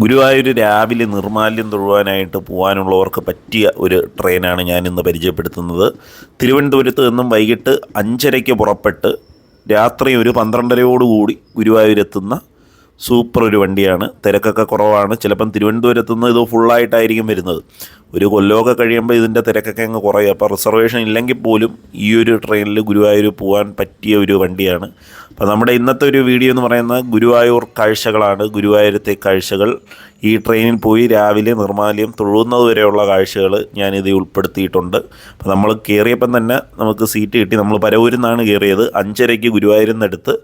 ഗുരുവായൂർ രാവിലെ നിർമ്മാല്യം തൊഴുവാനായിട്ട് പോകാനുള്ളവർക്ക് പറ്റിയ ഒരു ട്രെയിനാണ് ഞാനിന്ന് പരിചയപ്പെടുത്തുന്നത്. തിരുവനന്തപുരത്ത് നിന്നും വൈകിട്ട് 5:30 പുറപ്പെട്ട് രാത്രി ഒരു 12:30 ഗുരുവായൂരെത്തുന്ന സൂപ്പർ ഒരു വണ്ടിയാണ്. തിരക്കൊക്കെ കുറവാണ്. ചിലപ്പം തിരുവനന്തപുരത്ത് നിന്ന് ഇത് ഫുള്ളായിട്ടായിരിക്കും വരുന്നത്. ഒരു കൊല്ലമൊക്കെ കഴിയുമ്പോൾ ഇതിൻ്റെ തിരക്കൊക്കെ അങ്ങ് കുറയും. അപ്പോൾ റിസർവേഷൻ ഇല്ലെങ്കിൽ പോലും ഈ ഒരു ട്രെയിനിൽ ഗുരുവായൂർ പോകാൻ പറ്റിയ ഒരു വണ്ടിയാണ്. അപ്പോൾ നമ്മുടെ ഇന്നത്തെ ഒരു വീഡിയോ എന്ന് പറയുന്നത് ഗുരുവായൂർ കാഴ്ചകളാണ്. ഗുരുവായൂരത്തെ കാഴ്ചകൾ ഈ ട്രെയിനിൽ പോയി രാവിലെ നിർമ്മാല്യം തൊഴുന്നത് വരെയുള്ള കാഴ്ചകൾ ഞാനിത് ഉൾപ്പെടുത്തിയിട്ടുണ്ട്. അപ്പോൾ നമ്മൾ കയറിയപ്പം തന്നെ നമുക്ക് സീറ്റ് കിട്ടി. നമ്മൾ പരവൂരിൽ നിന്നാണ് കയറിയത്. 5:30 ഗുരുവായൂരിൽ നിന്നെടുത്ത്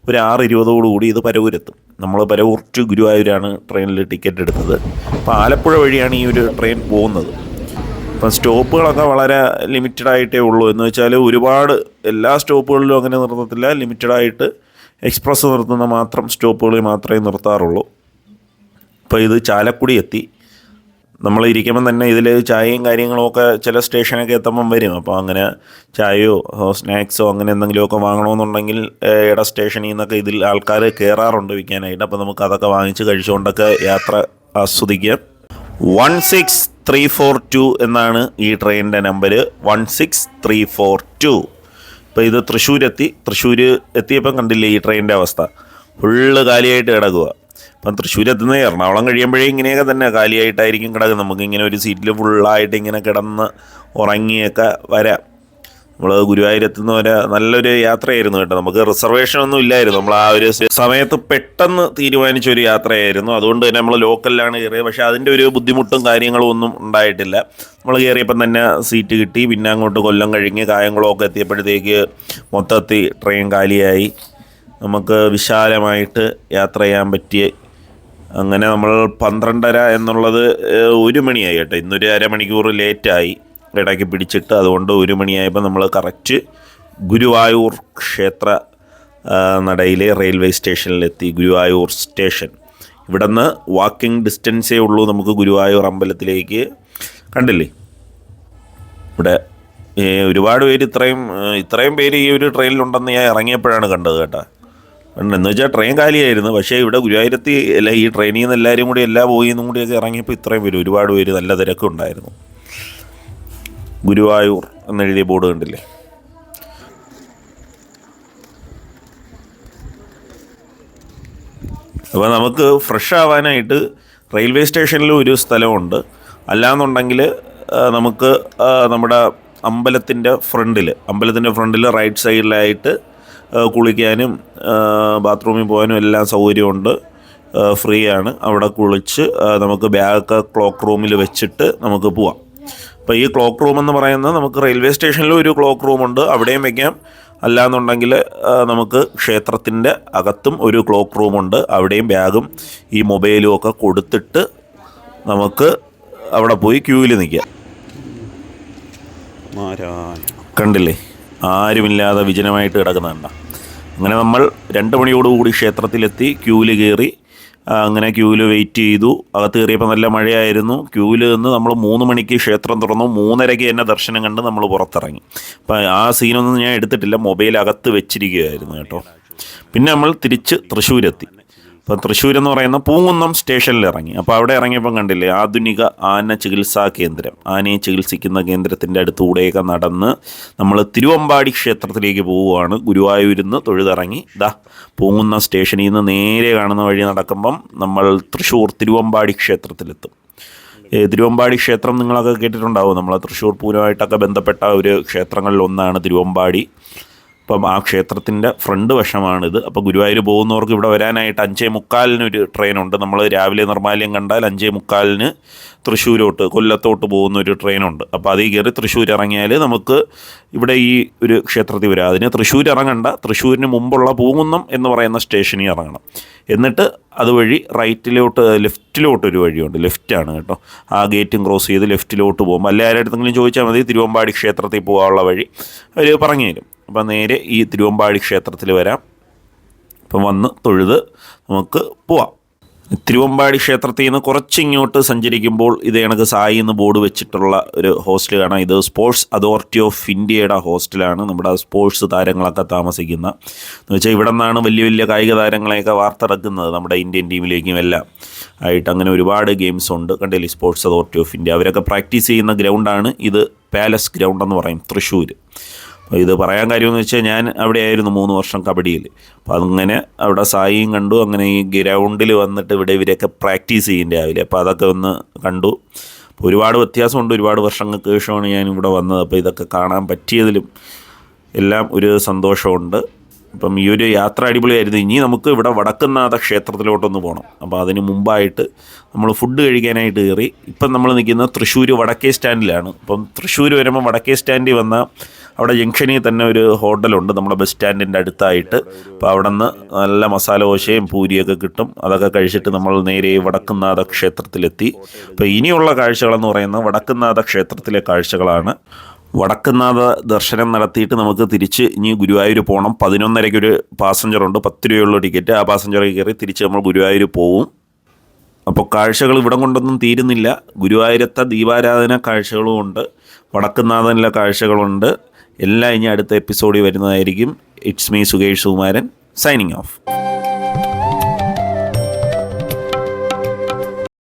ഒരു 6:20 ഇത് പരവൂരെത്തും. നമ്മൾ പരവൂർ ടു ഗുരുവായൂരാണ് ട്രെയിനിൽ ടിക്കറ്റ് എടുത്തത്. അപ്പോൾ ആലപ്പുഴ വഴിയാണ് ഈ ഒരു ട്രെയിൻ പോകുന്നത്. അപ്പം സ്റ്റോപ്പുകളൊക്കെ വളരെ ലിമിറ്റഡായിട്ടേ ഉള്ളൂ. എന്ന് വെച്ചാൽ ഒരുപാട് എല്ലാ സ്റ്റോപ്പുകളിലും അങ്ങനെ നിർത്തത്തില്ല. ലിമിറ്റഡായിട്ട് എക്സ്പ്രസ് നിർത്തുന്ന മാത്രം സ്റ്റോപ്പുകളിൽ മാത്രമേ നിർത്താറുള്ളൂ. ഇപ്പോൾ ഇത് ചാലക്കുടി എത്തി. നമ്മൾ ഇരിക്കുമ്പം തന്നെ ഇതിൽ ചായയും കാര്യങ്ങളുമൊക്കെ ചില സ്റ്റേഷനൊക്കെ എത്തുമ്പം വരും. അപ്പോൾ അങ്ങനെ ചായയോ സ്നാക്സോ അങ്ങനെ എന്തെങ്കിലുമൊക്കെ വാങ്ങണമെന്നുണ്ടെങ്കിൽ ഇട സ്റ്റേഷനിൽ നിന്നൊക്കെ ഇതിൽ ആൾക്കാർ കയറാറുണ്ട് വിൽക്കാനായിട്ട്. അപ്പോൾ നമുക്ക് അതൊക്കെ വാങ്ങിച്ച് കഴിച്ചുകൊണ്ടൊക്കെ യാത്ര ആസ്വദിക്കാം. 16342 എന്നാണ് ഈ ട്രെയിനിൻ്റെ നമ്പർ. 16342. ഇപ്പോൾ ഇത് തൃശ്ശൂർ എത്തിയപ്പം കണ്ടില്ലേ ഈ ട്രെയിനിൻ്റെ അവസ്ഥ, ഫുള്ള് കാലിയായിട്ട് കിടക്കുക. അപ്പം തൃശ്ശൂരെത്തുന്നത് എറണാകുളം കഴിയുമ്പോഴേ ഇങ്ങനെയൊക്കെ തന്നെ കാലിയായിട്ടായിരിക്കും കിടക്കുന്നത്. നമുക്കിങ്ങനെ ഒരു സീറ്റിൽ ഫുള്ളായിട്ട് ഇങ്ങനെ കിടന്ന് ഉറങ്ങിയൊക്കെ വരാം. നമ്മൾ ഗുരുവായൂരെത്തുന്ന വരെ നല്ലൊരു യാത്രയായിരുന്നു കേട്ടോ. നമുക്ക് റിസർവേഷനൊന്നും ഇല്ലായിരുന്നു. നമ്മൾ ആ ഒരു സമയത്ത് പെട്ടെന്ന് തീരുമാനിച്ചൊരു യാത്രയായിരുന്നു. അതുകൊണ്ട് തന്നെ നമ്മൾ ലോക്കലിലാണ് കയറിയത്. പക്ഷേ അതിൻ്റെ ഒരു ബുദ്ധിമുട്ടും കാര്യങ്ങളും ഒന്നും ഉണ്ടായിട്ടില്ല. നമ്മൾ കയറിയപ്പം തന്നെ സീറ്റ് കിട്ടി. പിന്നെ അങ്ങോട്ട് കൊല്ലം കഴിഞ്ഞ് കായംകുളമൊക്കെ എത്തിയപ്പോഴത്തേക്ക് മൊത്തത്തിൽ ട്രെയിൻ കാലിയായി. നമുക്ക് വിശാലമായിട്ട് യാത്ര ചെയ്യാൻ പറ്റിയ അങ്ങനെ നമ്മൾ 12:30 എന്നുള്ളത് 1 മണിയായി കേട്ടോ. ഇന്നൊരു അരമണിക്കൂർ ലേറ്റായി ഇടയ്ക്ക് പിടിച്ചിട്ട്. അതുകൊണ്ട് 1 മണിയായപ്പോൾ നമ്മൾ കറക്റ്റ് ഗുരുവായൂർ ക്ഷേത്ര നടയിലെ റെയിൽവേ സ്റ്റേഷനിലെത്തി. ഗുരുവായൂർ സ്റ്റേഷൻ ഇവിടെ നിന്ന് വാക്കിംഗ് ഡിസ്റ്റൻസേ ഉള്ളൂ നമുക്ക് ഗുരുവായൂർ അമ്പലത്തിലേക്ക്. കണ്ടില്ലേ ഇവിടെ ഒരുപാട് പേര് ഇത്രയും പേര് ഈ ഒരു ട്രെയിനിലുണ്ടെന്ന് ഞാൻ ഇറങ്ങിയപ്പോഴാണ് കണ്ടത് കേട്ടോ. എന്ന് വെച്ചാൽ ട്രെയിൻ കാലിയായിരുന്നു. പക്ഷേ ഇവിടെ ഗുരുവായൂരത്തി ഈ ട്രെയിനിൽ നിന്ന് എല്ലാവരും കൂടി പോയി എന്നും കൂടിയൊക്കെ ഇറങ്ങിയപ്പോൾ ഇത്രയും പേര്, ഒരുപാട് പേര്, നല്ല തിരക്കുണ്ടായിരുന്നു. ഗുരുവായൂർ എന്നെഴുതിയ ബോർഡ് കണ്ടില്ലേ. അപ്പോൾ നമുക്ക് ഫ്രഷ് ആവാനായിട്ട് റെയിൽവേ സ്റ്റേഷനിൽ ഒരു സ്ഥലമുണ്ട്. അല്ലാന്നുണ്ടെങ്കിൽ നമുക്ക് നമ്മുടെ അമ്പലത്തിൻ്റെ ഫ്രണ്ടിൽ റൈറ്റ് സൈഡിലായിട്ട് കുളിക്കാനും ബാത്റൂമിൽ പോകാനും എല്ലാം സൗകര്യമുണ്ട്. ഫ്രീ ആണ്. അവിടെ കുളിച്ച് നമുക്ക് ബാഗൊക്കെ ക്ലോക്ക് റൂമിൽ വെച്ചിട്ട് നമുക്ക് പോവാം. അപ്പോൾ ഈ ക്ലോക്ക് റൂം എന്ന് പറയുന്നത് നമുക്ക് റെയിൽവേ സ്റ്റേഷനിലും ഒരു ക്ലോക്ക് റൂമുണ്ട്, അവിടെയും വയ്ക്കാം. അല്ലാന്നുണ്ടെങ്കിൽ നമുക്ക് ക്ഷേത്രത്തിൻ്റെ അകത്തും ഒരു ക്ലോക്ക് റൂമുണ്ട്, അവിടെയും ബാഗും ഈ മൊബൈലും ഒക്കെ കൊടുത്തിട്ട് നമുക്ക് അവിടെ പോയി ക്യൂവിൽ നിൽക്കാം. കണ്ടില്ലേ ആരുമില്ലാതെ വിജനമായിട്ട് കിടക്കുന്നുണ്ട. അങ്ങനെ നമ്മൾ 2 മണിയോടുകൂടി ക്ഷേത്രത്തിലെത്തി. ക്യൂവിൽ കയറി. അങ്ങനെ ക്യൂവിൽ വെയിറ്റ് ചെയ്തു. അകത്ത് കയറിയപ്പോൾ നല്ല മഴയായിരുന്നു. ക്യൂവിൽ നിന്ന് നമ്മൾ 3 മണിക്ക് ക്ഷേത്രം തുറന്നു. 3:30 തന്നെ ദർശനം കണ്ട് നമ്മൾ പുറത്തിറങ്ങി. അപ്പം ആ സീനൊന്നും ഞാൻ എടുത്തിട്ടില്ല, മൊബൈൽ അകത്ത് വെച്ചിരിക്കുകയായിരുന്നു കേട്ടോ. പിന്നെ നമ്മൾ തിരിച്ച് തൃശ്ശൂരെത്തി. അപ്പോൾ തൃശ്ശൂരെന്ന് പറയുന്ന പൂങ്കുന്നം സ്റ്റേഷനിൽ ഇറങ്ങി. അപ്പോൾ അവിടെ ഇറങ്ങിയപ്പം കണ്ടില്ലേ ആധുനിക ആന ചികിത്സാ കേന്ദ്രം, ആനയെ ചികിത്സിക്കുന്ന കേന്ദ്രത്തിൻ്റെ അടുത്തുകൂടെയൊക്കെ നടന്ന് നമ്മൾ തിരുവമ്പാടി ക്ഷേത്രത്തിലേക്ക് പോവുകയാണ്. ഗുരുവായൂരിൽ നിന്ന് തൊഴുതിറങ്ങി പൂങ്കുന്നം സ്റ്റേഷനിൽ നിന്ന് നേരെ കാണുന്ന വഴി നടക്കുമ്പം നമ്മൾ തൃശ്ശൂർ തിരുവമ്പാടി ക്ഷേത്രത്തിലെത്തും. തിരുവമ്പാടി ക്ഷേത്രം നിങ്ങളൊക്കെ കേട്ടിട്ടുണ്ടാവും. നമ്മൾ തൃശ്ശൂർ പൂരമായിട്ടൊക്കെ ബന്ധപ്പെട്ട ഒരു ക്ഷേത്രങ്ങളിലൊന്നാണ് തിരുവമ്പാടി. അപ്പം ആ ക്ഷേത്രത്തിൻ്റെ ഫ്രണ്ട് വശമാണിത്. അപ്പോൾ ഗുരുവായൂർ പോകുന്നവർക്ക് ഇവിടെ വരാനായിട്ട് 5:45 ഒരു ട്രെയിനുണ്ട്. നമ്മൾ രാവിലെ നിർമ്മാല്യം കണ്ടാൽ 5:45 തൃശ്ശൂരോട്ട് കൊല്ലത്തോട്ട് പോകുന്നൊരു ട്രെയിനുണ്ട്. അപ്പോൾ അതിൽ കയറി തൃശ്ശൂർ ഇറങ്ങിയാൽ നമുക്ക് ഇവിടെ ഈ ഒരു ക്ഷേത്രത്തിൽ വരാം. അതിന് തൃശ്ശൂർ ഇറങ്ങണ്ട, തൃശ്ശൂരിന് മുമ്പുള്ള പൂങ്കുന്നം എന്ന് പറയുന്ന സ്റ്റേഷനിൽ ഇറങ്ങണം. എന്നിട്ട് അതുവഴി ലെഫ്റ്റിലോട്ടൊരു വഴിയുണ്ട്. ലെഫ്റ്റാണ് കേട്ടോ. ആ ഗേറ്റും ക്രോസ് ചെയ്ത് ലെഫ്റ്റിലോട്ട് പോകുമ്പോൾ അല്ലെ ആരെടുത്തെങ്കിലും ചോദിച്ചാൽ മതി തിരുവമ്പാടി ക്ഷേത്രത്തിൽ പോകാനുള്ള വഴി അവർ പറഞ്ഞു തരും. അപ്പം നേരെ ഈ തിരുവമ്പാടി ക്ഷേത്രത്തിൽ വരാം. അപ്പം വന്ന് തൊഴുത് നമുക്ക് പോവാം. തിരുവമ്പാടി ക്ഷേത്രത്തിൽ നിന്ന് കുറച്ചിങ്ങോട്ട് സഞ്ചരിക്കുമ്പോൾ ഇത് കണക്ക് സായി എന്ന് ബോർഡ് വെച്ചിട്ടുള്ള ഒരു ഹോസ്റ്റൽ കാണാം. ഇത് സ്പോർട്സ് അതോറിറ്റി ഓഫ് ഇന്ത്യയുടെ ഹോസ്റ്റലാണ്. നമ്മുടെ സ്പോർട്സ് താരങ്ങളൊക്കെ താമസിക്കുന്ന എന്ന് വെച്ചാൽ ഇവിടെ നിന്നാണ് വലിയ വലിയ കായിക താരങ്ങളെയൊക്കെ വാർത്തിറക്കുന്നത് നമ്മുടെ ഇന്ത്യൻ ടീമിലേക്കും എല്ലാം ആയിട്ട്. അങ്ങനെ ഒരുപാട് ഗെയിംസ് ഉണ്ട്. കണ്ടില്ലേ, സ്പോർട്സ് അതോറിറ്റി ഓഫ് ഇന്ത്യ അവരൊക്കെ പ്രാക്ടീസ് ചെയ്യുന്ന ഗ്രൗണ്ടാണ് ഇത്. പാലസ് ഗ്രൗണ്ട് എന്ന് പറയും, തൃശ്ശൂർ. അപ്പോൾ ഇത് പറയാൻ കാര്യമെന്ന് വെച്ചാൽ ഞാൻ അവിടെ ആയിരുന്നു 3 വർഷം കബഡിയിൽ. അപ്പോൾ അങ്ങനെ അവിടെ സായിയും കണ്ടു. അങ്ങനെ ഈ ഗ്രൗണ്ടിൽ വന്നിട്ട് ഇവിടെ ഇവരൊക്കെ പ്രാക്ടീസ് ചെയ്യും രാവിലെ. അപ്പോൾ അതൊക്കെ ഒന്ന് കണ്ടു. അപ്പോൾ ഒരുപാട് വ്യത്യാസമുണ്ട്. ഒരുപാട് വർഷങ്ങൾക്ക് ശേഷമാണ് ഞാൻ ഇവിടെ വന്നത്. അപ്പോൾ ഇതൊക്കെ കാണാൻ പറ്റിയതിലും എല്ലാം ഒരു സന്തോഷമുണ്ട്. അപ്പം ഈ ഒരു യാത്ര അടിപൊളിയായിരുന്നു. ഇനി നമുക്ക് ഇവിടെ വടക്കുംനാഥ ക്ഷേത്രത്തിലോട്ടൊന്ന് പോകണം. അപ്പോൾ അതിന് മുമ്പായിട്ട് നമ്മൾ ഫുഡ് കഴിക്കാനായിട്ട് കയറി. ഇപ്പം നമ്മൾ നിൽക്കുന്നത് തൃശ്ശൂർ വടക്കേ സ്റ്റാൻഡിലാണ്. അപ്പം തൃശ്ശൂർ വരുമ്പോൾ വടക്കേ സ്റ്റാൻഡിൽ വന്നാൽ അവിടെ ജംഗ്ഷനിൽ തന്നെ ഒരു ഹോട്ടലുണ്ട് നമ്മുടെ ബസ് സ്റ്റാൻഡിൻ്റെ അടുത്തായിട്ട്. അപ്പോൾ അവിടെ നിന്ന് നല്ല മസാല ദോശയും പൂരിയൊക്കെ കിട്ടും. അതൊക്കെ കഴിച്ചിട്ട് നമ്മൾ നേരെ വടക്കുംനാഥ ക്ഷേത്രത്തിലെത്തി. അപ്പോൾ ഇനിയുള്ള കാഴ്ചകളെന്ന് പറയുന്നത് വടക്കുംനാഥ ക്ഷേത്രത്തിലെ കാഴ്ചകളാണ്. വടക്കുംനാഥ ദർശനം നടത്തിയിട്ട് നമുക്ക് തിരിച്ച് ഇനി ഗുരുവായൂർ പോകണം. 11:30 പാസഞ്ചറുണ്ട്, 10 രൂപയുള്ള ടിക്കറ്റ്. ആ പാസഞ്ചറിൽ കയറി തിരിച്ച് നമ്മൾ ഗുരുവായൂർ പോവും. അപ്പോൾ കാഴ്ചകൾ ഇവിടം കൊണ്ടൊന്നും തീരുന്നില്ല. ഗുരുവായൂരത്തെ ദീപാരാധന കാഴ്ചകളും ഉണ്ട്, വടക്കുംനാഥനിലെ കാഴ്ചകളുണ്ട്. എല്ലാം ഇനി അടുത്ത എപ്പിസോഡിൽ വരുന്നതായിരിക്കും. It's me Sukesh Sukumaran, signing off.